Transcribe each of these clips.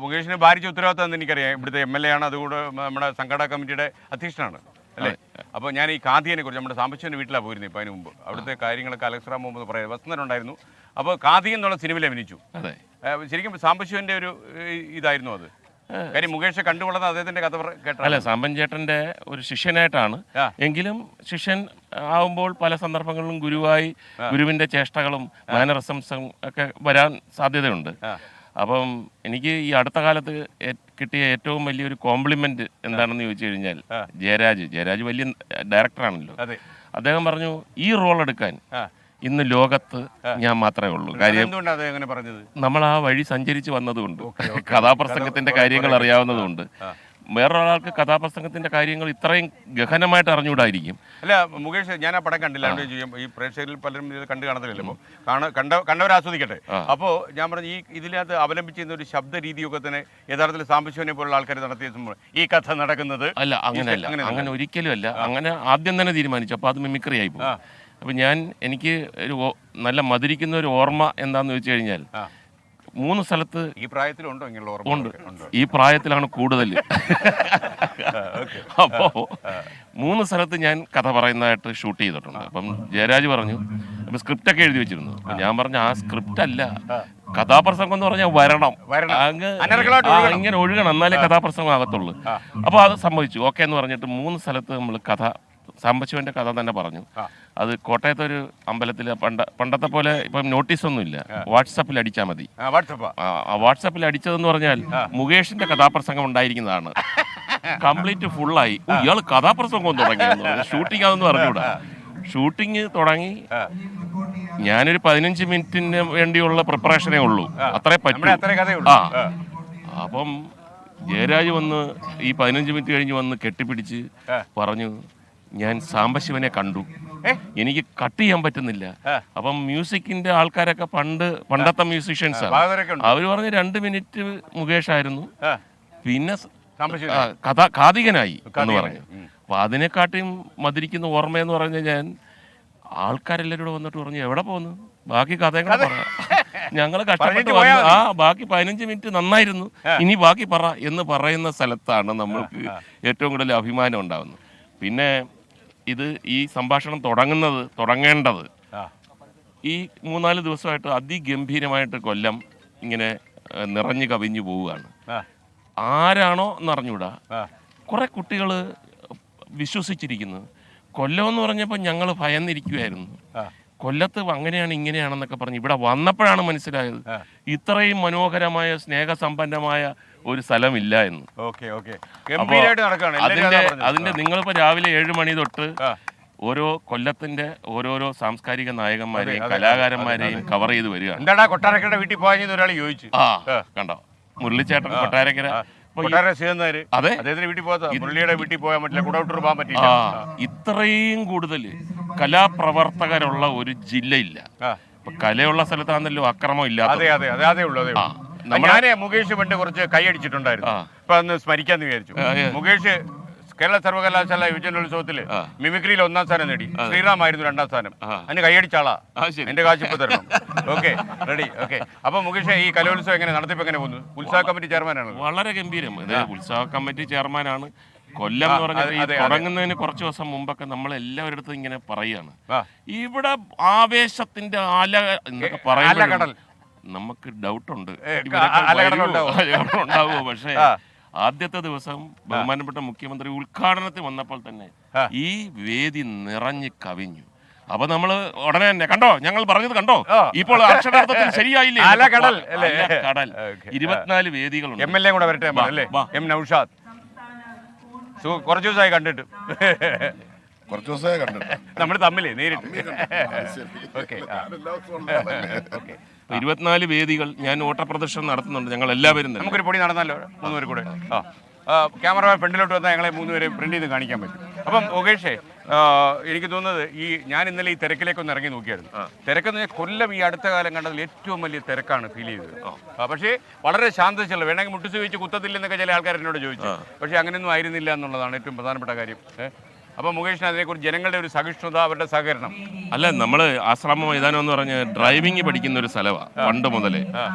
മുകേഷിന് ഭാരിച്ച ഉത്തരവാദിത്തം എന്ന് എനിക്കറിയാം. ഇവിടുത്തെ MLA ആണ്, അതുകൂടെ നമ്മുടെ സംഘാടക കമ്മിറ്റിയുടെ അധ്യക്ഷനാണ് അല്ലേ. അപ്പോൾ ഞാൻ ഈ കാന്തിയെ കുറിച്ച് നമ്മുടെ സാമ്പശിവൻ്റെ വീട്ടിലാണ് പോയിരുന്നത് ഇപ്പോൾ അതിന് മുമ്പ്. അവിടുത്തെ കാര്യങ്ങളൊക്കെ അലക്സ്റാം മുമ്പ് പറയാം. വസന്തനുണ്ടായിരുന്നു. അപ്പോൾ കാന്തി എന്നുള്ള സിനിമയിൽ അഭിനയിച്ചു. ശരിക്കും സാമ്പശിവൻ്റെ ഒരു ഇതായിരുന്നു അത്. കാര്യം മുകേഷ് കണ്ടുകൊള്ളുന്ന അദ്ദേഹത്തിന്റെ കഥ കേട്ടോ. അല്ല, സാമ്പൻ ചേട്ടന്റെ ഒരു ശിഷ്യനായിട്ടാണ്. എങ്കിലും ശിഷ്യൻ ആവുമ്പോൾ പല സന്ദർഭങ്ങളിലും ഗുരുവിന്റെ ചേഷ്ടകളും മാനറിസംസും ഒക്കെ വരാൻ സാധ്യതയുണ്ട്. അപ്പം എനിക്ക് ഈ അടുത്ത കാലത്ത് കിട്ടിയ ഏറ്റവും വലിയൊരു കോംപ്ലിമെന്റ് എന്താണെന്ന് ചോദിച്ചു കഴിഞ്ഞാൽ, ജയരാജ് വലിയ ഡയറക്ടറാണല്ലോ. അദ്ദേഹം പറഞ്ഞു ഈ റോൾ എടുക്കാൻ ഇന്ന് ലോകത്ത് ഞാൻ മാത്രമേ ഉള്ളൂ. കാര്യം നമ്മൾ ആ വഴി സഞ്ചരിച്ച് വന്നതുകൊണ്ട്, കഥാപ്രസംഗത്തിന്റെ കാര്യങ്ങൾ അറിയാവുന്നതുകൊണ്ട്. വേറൊരാൾക്ക് കഥാപ്രസംഗത്തിന്റെ കാര്യങ്ങൾ ഇത്രയും ഗഹനമായിട്ട് അറിഞ്ഞുകൂടായിരിക്കും. അല്ല മുകേഷ്, ഞാൻ ആ പടം കണ്ടില്ല. ഈ പ്രേക്ഷകരിൽ പലരും ഇത് കണ്ടു കാണത്തില്ലല്ലോ. കണ്ടവരാസ്വദിക്കട്ടെ. അപ്പോൾ ഞാൻ പറഞ്ഞു, ഈ ഇതിനകത്ത് അവലംബിച്ചിരുന്ന ഒരു ശബ്ദ രീതിയൊക്കെ തന്നെ യഥാർത്ഥത്തിൽ സാമ്പശിവനെ പോലുള്ള ആൾക്കാർ നടത്തിയ ഈ കഥ നടക്കുന്നത് അല്ല. അങ്ങനെ ഒരിക്കലും അല്ല. അങ്ങനെ ആദ്യം തന്നെ തീരുമാനിച്ചു. അപ്പോൾ അത് മിമിക്രി ആയിപ്പോ. അപ്പം എനിക്ക് ഒരു നല്ല മധുരിക്കുന്ന ഒരു ഓർമ്മ എന്താണെന്ന് വെച്ച് കഴിഞ്ഞാൽ, 3 സ്ഥലത്ത് ഈ പ്രായത്തിലുണ്ടോ ഇങ്ങനെയുള്ള ഓർമ്മ? ഉണ്ട്. ഈ പ്രായത്തിലാണ് കൂടുതൽ. അപ്പോൾ 3 സ്ഥലത്ത് ഞാൻ കഥ പറയുന്നതായിട്ട് ഷൂട്ട് ചെയ്തിട്ടുണ്ട്. അപ്പം ജയരാജ് പറഞ്ഞു, അപ്പം സ്ക്രിപ്റ്റൊക്കെ എഴുതി വെച്ചിരുന്നു. അപ്പം ഞാൻ പറഞ്ഞു, ആ സ്ക്രിപ്റ്റ് അല്ല, കഥാപ്രസംഗം എന്ന് പറഞ്ഞാൽ വരണം, ഇങ്ങനെ ഒഴുകണം, എന്നാലേ കഥാപ്രസംഗം ആകത്തുള്ളൂ. അപ്പോൾ അത് സംഭവിച്ചു. ഓക്കെ എന്ന് പറഞ്ഞിട്ട് 3 സ്ഥലത്ത് നമ്മൾ സാമ്പശിവന്റെ കഥ തന്നെ പറഞ്ഞു. അത് കോട്ടയത്തെ ഒരു അമ്പലത്തിൽ പണ്ടത്തെ പോലെ ഇപ്പം നോട്ടീസൊന്നുമില്ല, വാട്സാപ്പിൽ അടിച്ചാൽ മതി. വാട്സാപ്പിൽ അടിച്ചതെന്ന് പറഞ്ഞാൽ മുകേഷിന്റെ കഥാപ്രസംഗം ഉണ്ടായിരിക്കുന്നതാണ്. കംപ്ലീറ്റ് ഫുള്ളായി. ഇയാൾ കഥാപ്രസംഗം തുടങ്ങി. ഷൂട്ടിംഗ് അതൊന്നും അറിഞ്ഞൂടാ. ഷൂട്ടിങ് തുടങ്ങി. ഞാനൊരു 15 മിനിറ്റിന് വേണ്ടിയുള്ള പ്രിപ്പറേഷനേ ഉള്ളൂ. അത്രേ പറ്റൂ. അപ്പം ജയരാജ് വന്ന് ഈ 15 മിനിറ്റ് കഴിഞ്ഞ് വന്ന് കെട്ടിപ്പിടിച്ച് പറഞ്ഞു, ഞാൻ സാമ്പശിവനെ കണ്ടു, എനിക്ക് കട്ട് ചെയ്യാൻ പറ്റുന്നില്ല. അപ്പം മ്യൂസിക്കിന്റെ ആൾക്കാരൊക്കെ പണ്ടത്തെ മ്യൂസീഷ്യൻസാണ്. അവർ പറഞ്ഞ് 2 മിനിറ്റ് മുകേഷ് ആയിരുന്നു, പിന്നെ കാതികനായി എന്ന് പറഞ്ഞു. അപ്പൊ അതിനെക്കാട്ടിയും മധുരിക്കുന്ന ഓർമ്മയെന്ന് പറഞ്ഞു ഞാൻ, ആൾക്കാരെല്ലാവരും കൂടെ വന്നിട്ട് പറഞ്ഞു, എവിടെ പോകുന്നു, ബാക്കി കഥയും കൂടെ പറ, ഞങ്ങൾ കഷ്ടപ്പെട്ട് വന്നു, ബാക്കി 15 മിനിറ്റ് നന്നായിരുന്നു, ഇനി ബാക്കി പറ എന്ന് പറയുന്ന സ്ഥലത്താണ് നമ്മൾക്ക് ഏറ്റവും കൂടുതൽ അഭിമാനം ഉണ്ടാകുന്നത്. പിന്നെ ഈ സംഭാഷണം തുടങ്ങേണ്ടത് ഈ 3-4 ദിവസമായിട്ട് അതിഗംഭീരമായിട്ട് കൊല്ലം ഇങ്ങനെ നിറഞ്ഞു കവിഞ്ഞു പോവുകയാണ്. ആരാണോ എന്നറിഞ്ഞൂടാ, കുറെ കുട്ടികൾ വിശ്വസിച്ചിരിക്കുന്നു. കൊല്ലം എന്ന് പറഞ്ഞപ്പോൾ ഞങ്ങൾ ഭയന്നിരിക്കുമായിരുന്നു. കൊല്ലത്ത് അങ്ങനെയാണ് ഇങ്ങനെയാണെന്നൊക്കെ പറഞ്ഞ് ഇവിടെ വന്നപ്പോഴാണ് മനസ്സിലായത് ഇത്രയും മനോഹരമായ സ്നേഹസമ്പന്നമായ ഒരു സ്ഥലമില്ല എന്ന്. അതിന്റെ നിങ്ങളിപ്പോ രാവിലെ 7 മണി തൊട്ട് ഓരോ കൊല്ലത്തിന്റെ ഓരോരോ സാംസ്കാരിക നായകന്മാരെയും കലാകാരന്മാരെയും കവർ ചെയ്ത് വരികയാണ്. എന്താടാ കൊട്ടാരക്കരയുടെ വീട്ടിൽ പോയെന്ന് ഒരാൾ ചോദിച്ചു. കണ്ടോ, മുരളിച്ചേട്ടൻ കൊട്ടാരക്കര. അതെ, മുരളിയുടെ വീട്ടിൽ പോകാൻ പറ്റില്ല, കുടവട്ടൂർ പോകാൻ പറ്റില്ല. ഇത്രയും കൂടുതൽ കലാപ്രവർത്തകരുള്ള ഒരു ജില്ലയില്ല. കലയുള്ള സ്ഥലത്താണല്ലോ അക്രമം ഇല്ലാത്ത. ഞാനേ മുകേഷ് പണ്ട് കുറച്ച് കൈയടിച്ചിട്ടുണ്ടായിരുന്നു. ഇപ്പൊ അന്ന് സ്മരിക്കാന്ന് വിചാരിച്ചു. മുകേഷ് കേരള സർവകലാശാല യുവജനോത്സവത്തില് മിമിക്രിയിൽ 1ാം സ്ഥാനം നേടി. ശ്രീറാമായിരുന്നു 2ാം സ്ഥാനം. അതിന് കൈയടിച്ചാളാ. എന്റെ കാശ് ഇപ്പൊ തരണം. Okay, ready. ഓക്കെ. അപ്പൊ മുകേഷ്, ഈ കലോത്സവം എങ്ങനെ നടത്തിപ്പ് എങ്ങനെ പോകുന്നു? ഉത്സവ കമ്മിറ്റി ചെയർമാനാണ്. വളരെ ഗംഭീരം. ഉത്സവ കമ്മിറ്റി ചെയർമാനാണ്. കൊല്ലം എന്ന് പറഞ്ഞാൽ തുടങ്ങുന്നതിന് കുറച്ച് ദിവസം മുമ്പൊക്കെ നമ്മൾ എല്ലാവരുടെ ഇങ്ങനെ പറയുകയാണ്, ഇവിടെ ആവേശത്തിന്റെ ആല എന്നൊക്കെ പറയുമ്പോൾ നമുക്ക് ഡൗട്ടുണ്ട് ഉണ്ടാവുമോ. പക്ഷേ ആദ്യത്തെ ദിവസം ബഹുമാനപ്പെട്ട മുഖ്യമന്ത്രി ഉദ്ഘാടനത്തിൽ വന്നപ്പോൾ തന്നെ ഈ വേദി നിറഞ്ഞു കവിഞ്ഞു. അപ്പൊ നമ്മള് ഉടനെ തന്നെ കണ്ടോ, ഞങ്ങൾ പറഞ്ഞത് കണ്ടോ, ഇപ്പോൾ അക്ഷരാർത്ഥത്തിൽ ശരിയായില്ലേ. കടൽ 24 വേദികളുണ്ട്. MLA കൂടെ വരട്ടെ, M നൗഷാദ്. കുറച്ച് ദിവസമായി കണ്ടിട്ട് നമ്മൾ തമ്മിലേ നേരിട്ട്. 24 വേദികൾ ഞാൻ ഓട്ടപ്രദർശനം നടത്തുന്നുണ്ട്. ഞങ്ങൾ എല്ലാവരും നമുക്കൊരു പൊടി നടന്നല്ലോ 3 പേര് കൂടെ. ക്യാമറമാൻ ഫ്രണ്ടിലോട്ട് വന്നാൽ ഞങ്ങളെ 3 പേരെ പ്രിന്റ് ചെയ്ത് കാണിക്കാൻ പറ്റും. അപ്പം മുകേഷേ, എനിക്ക് തോന്നുന്നത് ഞാൻ ഇന്നലെ ഈ തിരക്കിലേക്കൊന്ന് ഇറങ്ങി നോക്കിയായിരുന്നു. തിരക്കെന്ന് പറഞ്ഞാൽ കൊല്ലം ഈ അടുത്ത കാലം കണ്ടതിൽ ഏറ്റവും വലിയ തിരക്കാണ് ഫീൽ ചെയ്തത്. പക്ഷേ വളരെ ശാന്തശീലം. വേണമെങ്കിൽ മുട്ടുസ് വെച്ച് കുത്തത്തില്ലെന്നൊക്കെ ചില ആൾക്കാർ എന്നോട് ചോദിച്ചു. പക്ഷേ അങ്ങനെയൊന്നും ആയിരുന്നില്ല എന്നുള്ളതാണ് ഏറ്റവും പ്രധാനപ്പെട്ട കാര്യം. അപ്പോൾ മുകേഷിന് അതിനെക്കുറിച്ച് ജനങ്ങളുടെ ഒരു സഹിഷ്ണുത, അവരുടെ സഹകരണം. അല്ല, നമ്മൾ ആശ്രമ മൈതാനം എന്ന് പറഞ്ഞ് ഡ്രൈവിംഗ് പഠിക്കുന്ന ഒരു സ്ഥലമാണ് പണ്ട് മുതലേ.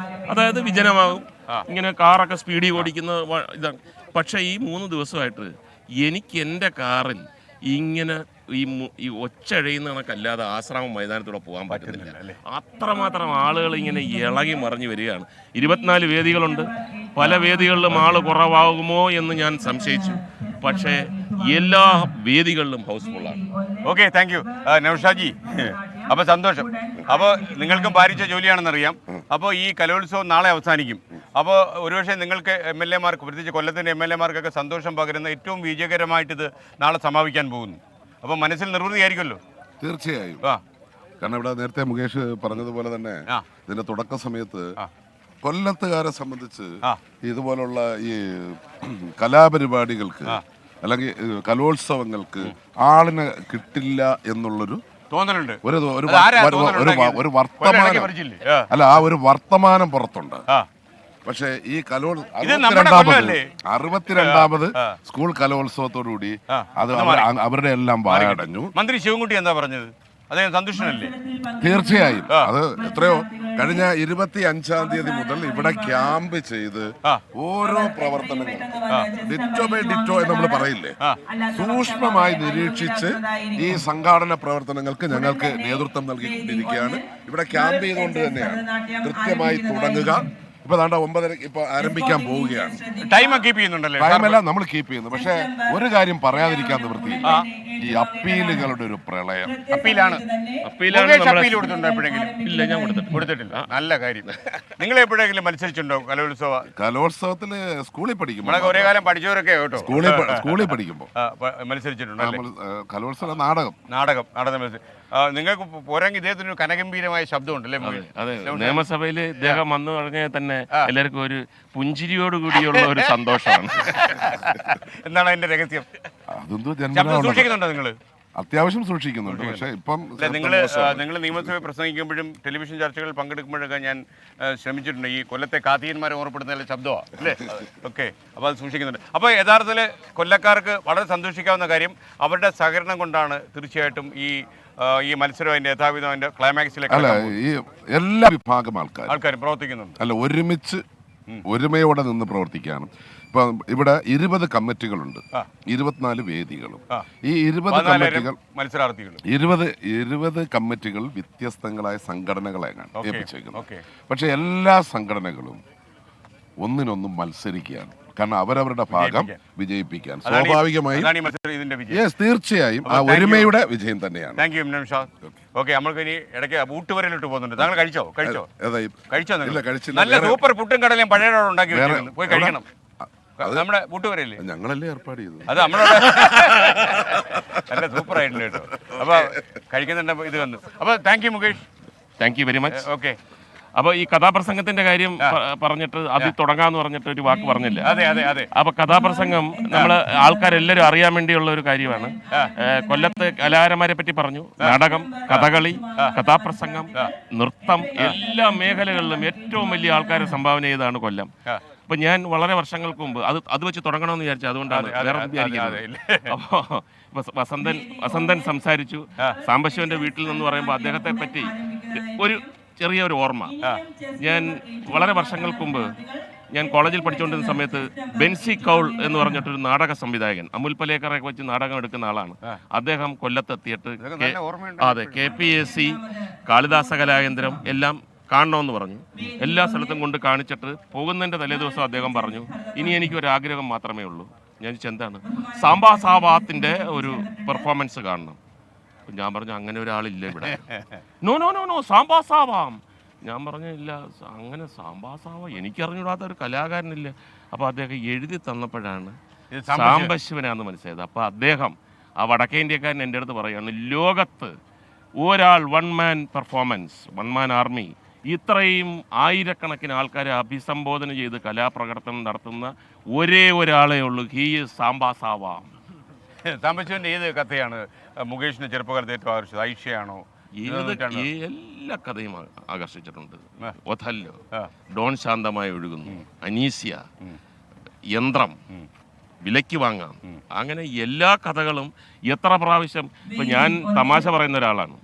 അതായത് വിജനമാകും, ഇങ്ങനെ കാറൊക്കെ സ്പീഡിൽ ഓടിക്കുന്ന ഇതാണ്. പക്ഷേ ഈ 3 ദിവസമായിട്ട് എനിക്ക് എൻ്റെ കാറിൽ ഇങ്ങനെ ഈ ഒച്ചഴയുന്ന കണക്കല്ലാതെ ആശ്രമം മൈതാനത്തൂടെ പോകാൻ പറ്റുന്നില്ല. അത്രമാത്രം ആളുകൾ ഇങ്ങനെ ഇളകി മറിഞ്ഞു വരികയാണ്. 24 വേദികളുണ്ട്. പല വേദികളിലും ആൾ കുറവാകുമോ എന്ന് ഞാൻ സംശയിച്ചു. പക്ഷേ എല്ലാ വേദികളിലും ഹൗസ്ഫുള്ളാണ്. Okay, thank you Naushad. അപ്പോൾ സന്തോഷം. അപ്പോൾ നിങ്ങൾക്കും ഭാരിച്ച ജോലിയാണെന്നറിയാം. അപ്പോൾ ഈ കലോത്സവം നാളെ അവസാനിക്കും. അപ്പോൾ ഒരുപക്ഷെ നിങ്ങൾക്ക് MLA-മാർക്ക്, പ്രത്യേകിച്ച് കൊല്ലത്തിൻ്റെ MLA-മാർക്കൊക്കെ സന്തോഷം പകരുന്ന ഏറ്റവും വിജയകരമായിട്ടിത് നാളെ സമാപിക്കാൻ പോകുന്നു. അപ്പോൾ മനസ്സിൽ നിർവൃതിയായിരിക്കുമല്ലോ. തീർച്ചയായും. കാരണം ഇവിടെ നേരത്തെ മുകേഷ് പറഞ്ഞതുപോലെ തന്നെ ഇതിന്റെ തുടക്ക സമയത്ത് കൊല്ലത്തുകാരെ സംബന്ധിച്ച് ഇതുപോലുള്ള ഈ കലാപരിപാടികൾക്ക് അല്ലെങ്കിൽ കലോത്സവങ്ങൾക്ക് ആളിനെ കിട്ടില്ല എന്നുള്ളൊരു തോന്നലുണ്ട്. ഒരു വർത്തമാനം അല്ല, ആ ഒരു വർത്തമാനം പുറത്തുണ്ട്. പക്ഷേ ഈ 62ാമത് സ്കൂൾ കലോത്സവത്തോടുകൂടി അത് അവരുടെ എല്ലാം വായടഞ്ഞു. മന്ത്രി ശിവൻകുട്ടി എന്താ പറഞ്ഞത്? അദ്ദേഹം സന്തുഷ്ടനല്ലേ? തീർച്ചയായും. അത് എത്രയോ കഴിഞ്ഞ 25-ാം തീയതി മുതൽ ഇവിടെ ക്യാമ്പ് ചെയ്ത് ഓരോ പ്രവർത്തനങ്ങൾ ഡിറ്റോ ബൈ ഡിറ്റോ എന്ന് നമ്മൾ പറയില്ലേ, സൂക്ഷ്മമായി നിരീക്ഷിച്ച് ഈ സംഘാടന പ്രവർത്തനങ്ങൾക്ക് ഞങ്ങൾക്ക് നേതൃത്വം നൽകിക്കൊണ്ടിരിക്കുകയാണ്. ഇവിടെ ക്യാമ്പ് ചെയ്തുകൊണ്ട് തന്നെയാണ് കൃത്യമായി തുടങ്ങുക. ഇപ്പൊ 9:30 ഇപ്പൊ ആരംഭിക്കാൻ പോവുകയാണ്. ടൈം കീപ്പ് ചെയ്യുന്നുണ്ടല്ലോ? ടൈമെല്ലാം നമ്മൾ കീപ്പ് ചെയ്യുന്നു. പക്ഷെ ഒരു കാര്യം പറയാതിരിക്കാൻ നിവൃത്തിയില്ല, ഈ അപ്പീലുകളുടെ ഒരു പ്രളയം. അപ്പീലാണ് എപ്പോഴെങ്കിലും? ഇല്ല, ഞാൻ കൊടുത്തിട്ടില്ല. നല്ല കാര്യം. നിങ്ങൾ എപ്പോഴെങ്കിലും മത്സരിച്ചിട്ടുണ്ടോ കലോത്സവത്തില്? സ്കൂളിൽ പഠിക്കുമ്പോൾ, ഒരേ കാലം പഠിച്ചവരൊക്കെ കേട്ടോ, സ്കൂളിൽ പഠിക്കുമ്പോൾ മത്സരിച്ചിട്ടുണ്ട്. കലോത്സവ നാടകം മത്സരം. നിങ്ങൾക്ക് പോരാങ്കിൽ ഇദ്ദേഹത്തിന് ഒരു കനഗംഭീരമായ ശബ്ദമുണ്ടല്ലേ? അതെ, നിയമസഭയിൽ ഇദ്ദേഹം വന്നു പറഞ്ഞാൽ തന്നെ എല്ലാവർക്കും ഒരു പുഞ്ചിരിയോട് കൂടിയുള്ള ഒരു സന്തോഷമാണ്. എന്താണ് അതിന്റെ രഹസ്യം? സൂക്ഷിക്കുന്നുണ്ടോ നിങ്ങൾ? അത്യാവശ്യം സൂക്ഷിക്കുന്നുണ്ട്. പക്ഷേ ഇപ്പം നിങ്ങൾ നിയമസഭയിൽ പ്രസംഗിക്കുമ്പോഴും ടെലിവിഷൻ ചർച്ചകളിൽ പങ്കെടുക്കുമ്പോഴൊക്കെ ഞാൻ ശ്രമിച്ചിട്ടുണ്ട്. ഈ കൊല്ലത്തെ കാതീയന്മാരെ ഓർപ്പെടുന്ന ശബ്ദമാണ് അല്ലേ? ഓക്കെ, അപ്പോൾ അത് സൂക്ഷിക്കുന്നുണ്ട്. അപ്പോൾ യഥാർത്ഥത്തിൽ കൊല്ലക്കാർക്ക് വളരെ സന്തോഷിക്കാവുന്ന കാര്യം അവരുടെ സഹകരണം കൊണ്ടാണ് തീർച്ചയായിട്ടും ഈ മത്സരം അതിന്റെ യഥാവിധം അതിന്റെ ക്ലൈമാക്സിലേക്ക് അല്ല, ഈ എല്ലാ വിഭാഗം ആൾക്കാരും പ്രവർത്തിക്കുന്നുണ്ട്. അല്ല, ഒരുമയോടെ നിന്ന് പ്രവർത്തിക്കുകയാണ്. ഇപ്പം ഇവിടെ 20 കമ്മിറ്റികളുണ്ട്, 24 വേദികളും. ഈ 20 കമ്മിറ്റികൾ മത്സരാർത്ഥികൾ 20 കമ്മിറ്റികൾ വ്യത്യസ്തങ്ങളായ സംഘടനകളെയാണ് ഏൽപ്പിച്ചേക്കുന്നത്. പക്ഷെ എല്ലാ സംഘടനകളും ഒന്നിനൊന്നും മത്സരിക്കുകയാണ്. കാരണം അവരവരുടെ ഭാഗം വിജയിപ്പിക്കാൻ സ്വാഭാവികമായും തീർച്ചയായും ആ ഒരുമയുടെ വിജയം തന്നെയാണ്. Thank you Naushad. ഓക്കെ, നമ്മൾക്ക് ഇനി ഇടയ്ക്ക് ഊട്ടുവരയിലോട്ട് പോകുന്നുണ്ട്. താങ്കൾ കഴിച്ചോ? നല്ല സൂപ്പർ പുട്ടും കടലയും പഴയ ഉണ്ടാക്കി പോയി കഴിക്കണം. നമ്മുടെ ഊട്ടുവരയില്ലേ, ഞങ്ങളല്ലേ ഏർപ്പാട് ചെയ്തത്. അത് നമ്മളോട് നല്ല സൂപ്പർ ആയിട്ടുണ്ട് കേട്ടോ. അപ്പൊ കഴിക്കുന്നുണ്ട് ഇത് വന്നു. അപ്പൊ thank you Mukesh. Thank you very much. Okay, അപ്പോൾ ഈ കഥാപ്രസംഗത്തിന്റെ കാര്യം പറഞ്ഞിട്ട് അതിൽ തുടങ്ങാന്ന് പറഞ്ഞിട്ട് ഒരു വാക്ക് പറഞ്ഞില്ല. അപ്പൊ കഥാപ്രസംഗം നമ്മൾ ആൾക്കാരെല്ലാവരും അറിയാൻ വേണ്ടിയുള്ള ഒരു കാര്യമാണ്. കൊല്ലത്ത് കലാകാരന്മാരെ പറ്റി പറഞ്ഞു. നാടകം, കഥകളി, കഥാപ്രസംഗം, നൃത്തം, എല്ലാ മേഖലകളിലും ഏറ്റവും വലിയ ആൾക്കാരെ സംഭാവന ചെയ്തതാണ് കൊല്ലം. അപ്പൊ ഞാൻ വളരെ വർഷങ്ങൾക്ക് മുമ്പ് അത് വെച്ച് തുടങ്ങണമെന്ന് വിചാരിച്ചു. അതുകൊണ്ടാണ് വേറെ വിചാരിക്കുന്നത്. അപ്പോൾ വസന്തൻ സംസാരിച്ചു. സാംബശിവന്റെ വീട്ടിൽ നിന്ന് പറയുമ്പോൾ അദ്ദേഹത്തെ പറ്റി ഒരു ചെറിയൊരു ഓർമ്മ. ഞാൻ വളരെ വർഷങ്ങൾക്ക് മുമ്പ് ഞാൻ കോളേജിൽ പഠിച്ചുകൊണ്ടിരുന്ന സമയത്ത് ബെൻസി കൗൾ എന്ന് പറഞ്ഞിട്ടൊരു നാടക സംവിധായകൻ, അമുൽ പലേക്കറൊക്കെ വെച്ച് നാടകം എടുക്കുന്ന ആളാണ്. അദ്ദേഹം കൊല്ലത്തെത്തിയിട്ട് KPAC, കാളിദാസ കലാകേന്ദ്രം എല്ലാം കാണണമെന്ന് പറഞ്ഞു. എല്ലാ സ്ഥലത്തും കൊണ്ട് കാണിച്ചിട്ട് പോകുന്നതിൻ്റെ തലേദിവസം അദ്ദേഹം പറഞ്ഞു, ഇനി എനിക്കൊരാഗ്രഹം മാത്രമേ ഉള്ളൂ. ഞാൻ എന്താണ്? സാംബാ സാവാത്തിൻ്റെ ഒരു പെർഫോമൻസ് കാണണം. ഞാൻ പറഞ്ഞു, അങ്ങനെ ഒരാളില്ല ഇവിടെ. No no no no Sambasivam. ഞാൻ പറഞ്ഞു, ഇല്ല, അങ്ങനെ സാംബാ സാവ എനിക്കറിഞ്ഞൂടാത്ത ഒരു കലാകാരനില്ല. അപ്പോൾ അദ്ദേഹം എഴുതി തന്നപ്പോഴാണ് സാംബശിവനാന്ന് മനസ്സിലായത്. അപ്പോൾ അദ്ദേഹം, ആ വടക്കേ ഇന്ത്യക്കാരൻ എൻ്റെ അടുത്ത് പറയുകയാണ്, ലോകത്ത് ഒരാൾ one man performance, one man army, ഇത്രയും ആയിരക്കണക്കിന് ആൾക്കാരെ അഭിസംബോധന ചെയ്ത് കലാപ്രകടനം നടത്തുന്ന ഒരേ ഒരാളേ ഉള്ളൂ. He is Sambasivam. സാംബശിവന്റെ ഏത് കഥയാണ് മുകേഷിന്റെ ചെറുപ്പകാലത്ത് ഏറ്റവും ആകർഷിച്ചത്? ഐഷയാണോ? എല്ലാ കഥയും ആകർഷിച്ചിട്ടുണ്ട്. ഒഥല്ലോ, ഡോൺ ശാന്തമായി ഒഴുകുന്നു, അനീസ്യ, യന്ത്രം, വിലയ്ക്ക് വാങ്ങാം. അങ്ങനെ എല്ലാ കഥകളും എത്ര പ്രാവശ്യം, ഇപ്പൊ ഞാൻ തമാശ പറയുന്ന ഒരാളാണ്.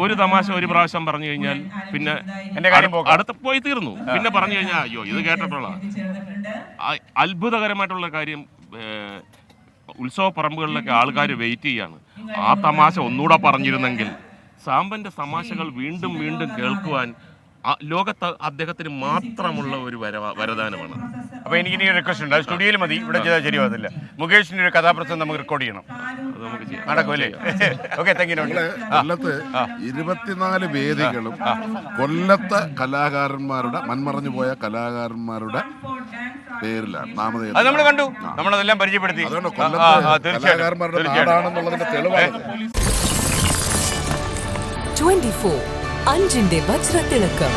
ഒരു തമാശ ഒരു പ്രാവശ്യം പറഞ്ഞു കഴിഞ്ഞാൽ പിന്നെ അടുത്ത പോയി തീർന്നു. പിന്നെ പറഞ്ഞു കഴിഞ്ഞാൽ അയ്യോ ഇത് കേട്ടിട്ടുള്ള അത്ഭുതകരമായിട്ടുള്ള കാര്യം, ഉത്സവ പറമ്പുകളിലൊക്കെ ആൾക്കാർ വെയിറ്റ് ചെയ്യാണ്. ആ തമാശ ഒന്നുകൂടെ പറഞ്ഞിരുന്നെങ്കിൽ സാമ്പന്റെ തമാശകൾ വീണ്ടും വീണ്ടും കേൾക്കുവാൻ ലോകത്ത് അദ്ദേഹത്തിന് മാത്രമുള്ള ഒരു വരദാനമാണ്. അപ്പൊ എനിക്ക് ഇനി റിക്വസ്റ്റ് ഉണ്ട്, സ്റ്റുഡിയോയിൽ മതി, ഇവിടെ ചെയ്താൽ ശരിയാവത്തില്ല. മുകേഷിന്റെ ഒരു കഥാപ്രസംഗം നമുക്ക് റെക്കോർഡ് ചെയ്യണം, അത് നമുക്ക് ചെയ്യാം. നടക്കുമല്ലേ? Okay, thank you. കൊല്ലത്ത് 24 വേദികളും കൊല്ലത്തെ കലാകാരന്മാരുടെ, മൺമറഞ്ഞു പോയ കലാകാരന്മാരുടെ പേരിലാണ് നാമധേയം. അത് നമ്മൾ കണ്ടു, നമ്മളതെല്ലാം പരിചയപ്പെടുത്തി. അതുകൊണ്ട് കൊല്ലത്ത് കലാകാരന്മാരുടെ നാടാണെന്നുള്ളതിന്റെ തെളിവാണ്. 24 അഞ്ചിന്റെ വജ്രത്തിളക്കം.